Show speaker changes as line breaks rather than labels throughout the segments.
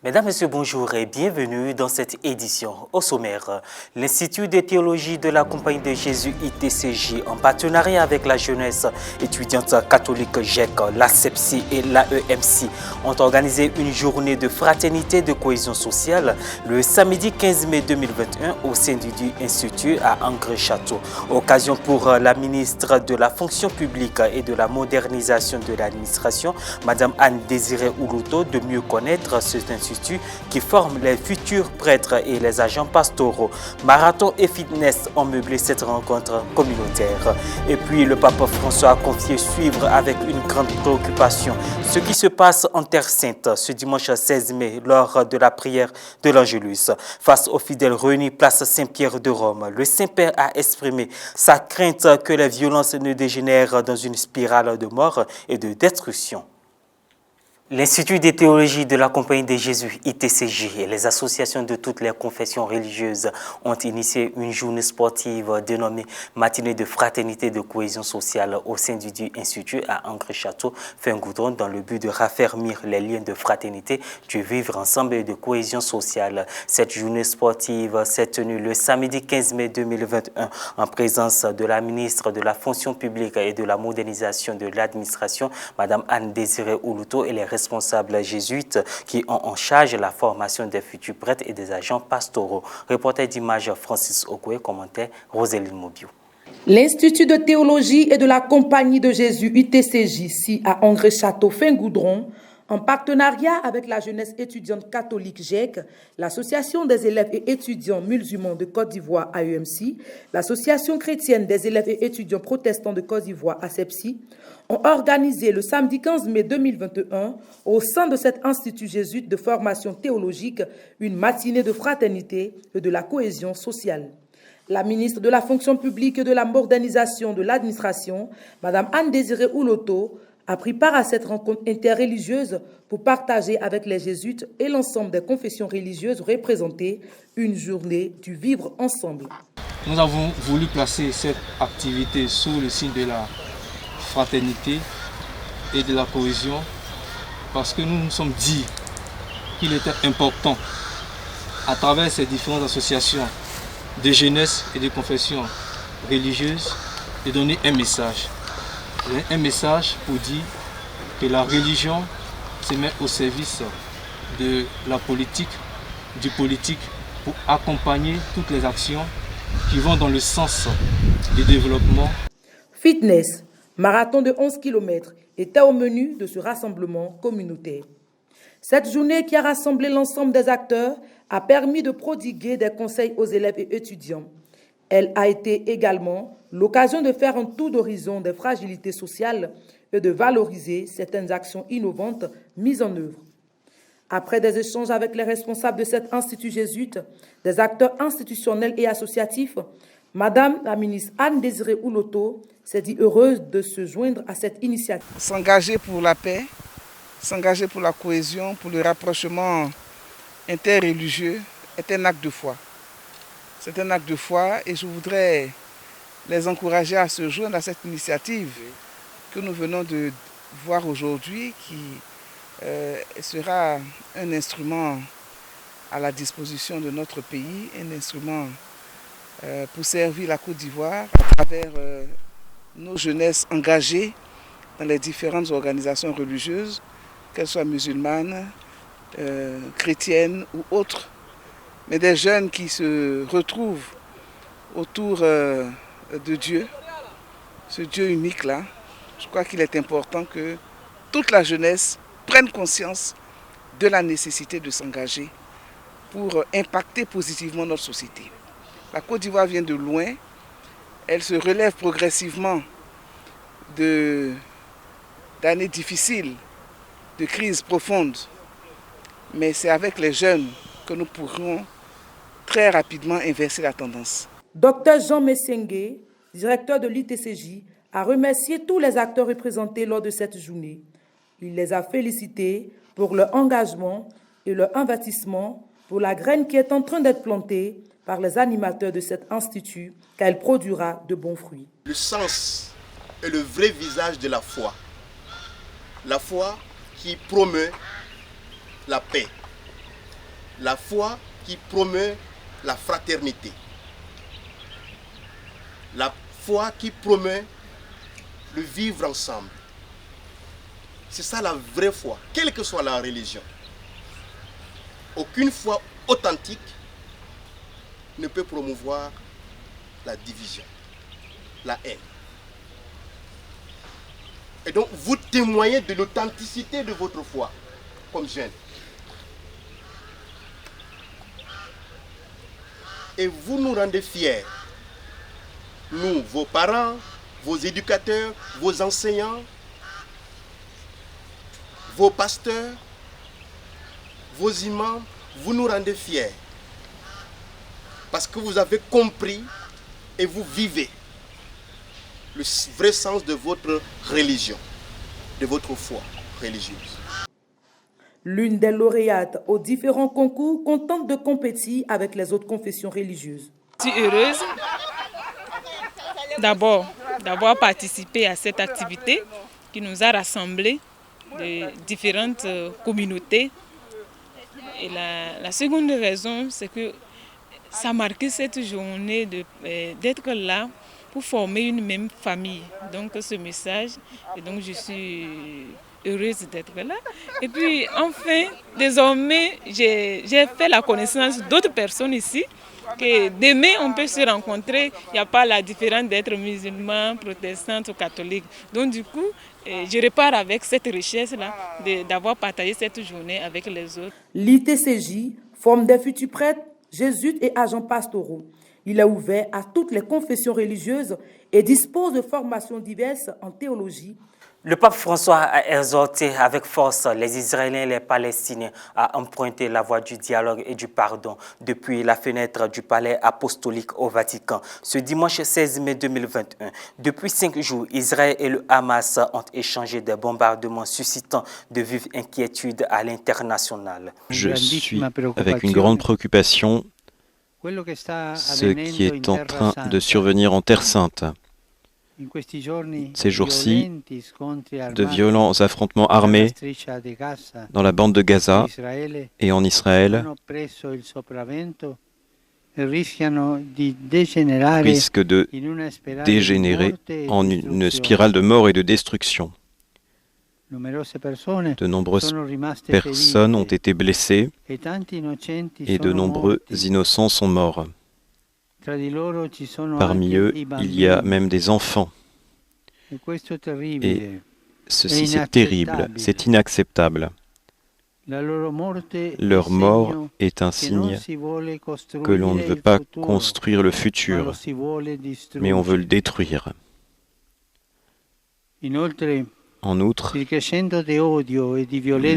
Mesdames, Messieurs, bonjour et bienvenue dans cette édition. Au sommaire, l'Institut de théologie de la Compagnie de Jésus ITCJ, en partenariat avec la jeunesse étudiante catholique GEC, l'ACEPSI et l'AEMC, ont organisé une journée de fraternité de cohésion sociale le samedi 15 mai 2021 au sein du Institut à Angré-Château. Occasion pour la ministre de la Fonction publique et de la modernisation de l'administration, Madame Anne-Désirée Oulouto, de mieux connaître cet institut qui forme les futurs prêtres et les agents pastoraux. Marathon et fitness ont meublé cette rencontre communautaire. Et puis le pape François a confié suivre avec une grande préoccupation ce qui se passe en Terre Sainte ce dimanche 16 mai lors de la prière de l'Angélus. Face aux fidèles réunis place Saint-Pierre de Rome, le Saint-Père a exprimé sa crainte que les violences ne dégénèrent dans une spirale de mort et de destruction. L'Institut de théologie de la Compagnie de Jésus ITCJ et les associations de toutes les confessions religieuses ont initié une journée sportive dénommée Matinée de fraternité de cohésion sociale au sein du Institut à Angré-Château, Fin-Goudron, dans le but de raffermir les liens de fraternité, de vivre ensemble et de cohésion sociale. Cette journée sportive s'est tenue le samedi 15 mai 2021 en présence de la ministre de la Fonction publique et de la modernisation de l'administration, Madame Anne-Désirée Oulouto, et les responsables jésuites qui ont en charge la formation des futurs prêtres et des agents pastoraux. Reporter d'image Francis Okoué, commentaire Roséline Mobio.
L'Institut de théologie et de la Compagnie de Jésus ITCJ, ici à Angré-Château, Fin-Goudron, en partenariat avec la jeunesse étudiante catholique GEC, l'Association des élèves et étudiants musulmans de Côte d'Ivoire AEMC, l'Association chrétienne des élèves et étudiants protestants de Côte d'Ivoire ACEPSI, ont organisé le samedi 15 mai 2021, au sein de cet institut jésuite de formation théologique, une matinée de fraternité et de la cohésion sociale. La ministre de la Fonction publique et de la modernisation de l'administration, Mme Anne-Désirée Oulouto, a pris part à cette rencontre interreligieuse pour partager avec les jésuites et l'ensemble des confessions religieuses représentées une journée du vivre ensemble.
Nous avons voulu placer cette activité sous le signe de la fraternité et de la cohésion parce que nous nous sommes dit qu'il était important à travers ces différentes associations de jeunesse et de confessions religieuses de donner un message pour dire que la religion se met au service de la politique, du politique pour accompagner toutes les actions qui vont dans le sens du développement.
Fitness, marathon de 11 km, était au menu de ce rassemblement communautaire. Cette journée qui a rassemblé l'ensemble des acteurs a permis de prodiguer des conseils aux élèves et étudiants. Elle a été également l'occasion de faire un tour d'horizon des fragilités sociales et de valoriser certaines actions innovantes mises en œuvre. Après des échanges avec les responsables de cet institut jésuite, des acteurs institutionnels et associatifs, Madame la ministre Anne-Désirée Oulouto s'est dit heureuse de se joindre à cette initiative.
S'engager pour la paix, s'engager pour la cohésion, pour le rapprochement interreligieux est un acte de foi. C'est un acte de foi et je voudrais les encourager à se joindre à cette initiative que nous venons de voir aujourd'hui, qui sera un instrument à la disposition de notre pays, un instrument pour servir la Côte d'Ivoire à travers nos jeunesses engagées dans les différentes organisations religieuses, qu'elles soient musulmanes, chrétiennes ou autres, mais des jeunes qui se retrouvent autour de Dieu, ce Dieu unique-là. Je crois qu'il est important que toute la jeunesse prenne conscience de la nécessité de s'engager pour impacter positivement notre société. La Côte d'Ivoire vient de loin, elle se relève progressivement d'années difficiles, de crises profondes, mais c'est avec les jeunes que nous pourrons très rapidement inverser la tendance.
Dr Jean Messengue, directeur de l'ITCJ, a remercié tous les acteurs représentés lors de cette journée. Il les a félicités pour leur engagement et leur investissement pour la graine qui est en train d'être plantée par les animateurs de cet institut, car elle produira de bons fruits.
Le sens et le vrai visage de la foi. La foi qui promeut la paix. La foi qui promeut la fraternité. La foi qui promeut le vivre ensemble. C'est ça la vraie foi, quelle que soit la religion. Aucune foi authentique ne peut promouvoir la division, la haine. Et donc, vous témoignez de l'authenticité de votre foi, comme jeune. Et vous nous rendez fiers. Nous, vos parents, vos éducateurs, vos enseignants, vos pasteurs, vos imams, vous nous rendez fiers. Parce que vous avez compris et vous vivez le vrai sens de votre religion, de votre foi religieuse.
L'une des lauréates aux différents concours contente de compétir avec les autres confessions religieuses.
Je suis heureuse d'abord d'avoir participé à cette activité qui nous a rassemblés de différentes communautés. Et la seconde raison, c'est que ça a marqué cette journée d'être là pour former une même famille. Donc ce message, et donc je suis heureuse d'être là. Et puis enfin, désormais, j'ai fait la connaissance d'autres personnes ici, que demain on peut se rencontrer, il n'y a pas la différence d'être musulman, protestant ou catholique. Donc du coup, je repars avec cette richesse-là d'avoir partagé cette journée avec les autres.
L'ITCJ forme des futurs prêtres, jésuites et agents pastoraux. Il est ouvert à toutes les confessions religieuses et dispose de formations diverses en théologie.
Le pape François a exhorté avec force les Israéliens et les Palestiniens à emprunter la voie du dialogue et du pardon depuis la fenêtre du palais apostolique au Vatican. Ce dimanche 16 mai 2021, depuis 5 jours, Israël et le Hamas ont échangé des bombardements suscitant de vives inquiétudes à l'international.
Je suis avec une grande préoccupation ce qui est en train de survenir en Terre Sainte. Ces jours-ci, de violents affrontements armés dans la bande de Gaza et en Israël risquent de dégénérer en une spirale de mort et de destruction. De nombreuses personnes ont été blessées et de nombreux innocents sont morts. Parmi eux, il y a même des enfants. Et ceci, c'est terrible, c'est inacceptable. Leur mort est un signe que l'on ne veut pas construire le futur, mais on veut le détruire. En outre,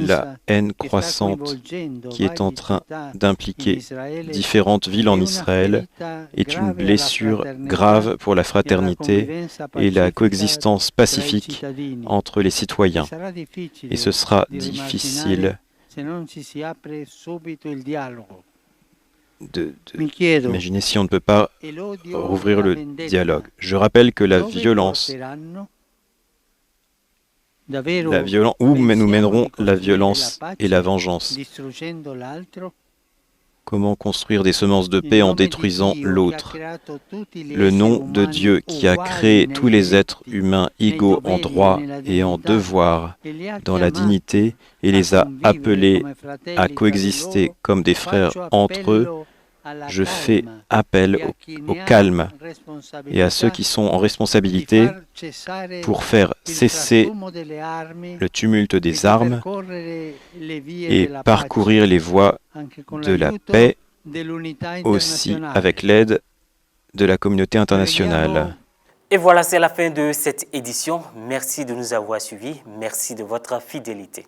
la haine croissante qui est en train d'impliquer différentes villes en Israël est une blessure grave pour la fraternité et la coexistence pacifique entre les citoyens. Et ce sera difficile d'imaginer si on ne peut pas rouvrir le dialogue. Je rappelle que la violence où nous mènerons la violence et la vengeance. Comment construire des semences de paix en détruisant l'autre? Le nom de Dieu qui a créé tous les êtres humains égaux en droit et en devoir, dans la dignité, et les a appelés à coexister comme des frères entre eux. Je fais appel au calme et à ceux qui sont en responsabilité pour faire cesser le tumulte des armes et parcourir les voies de la paix, aussi avec l'aide de la communauté internationale.
Et voilà, c'est la fin de cette édition. Merci de nous avoir suivis. Merci de votre fidélité.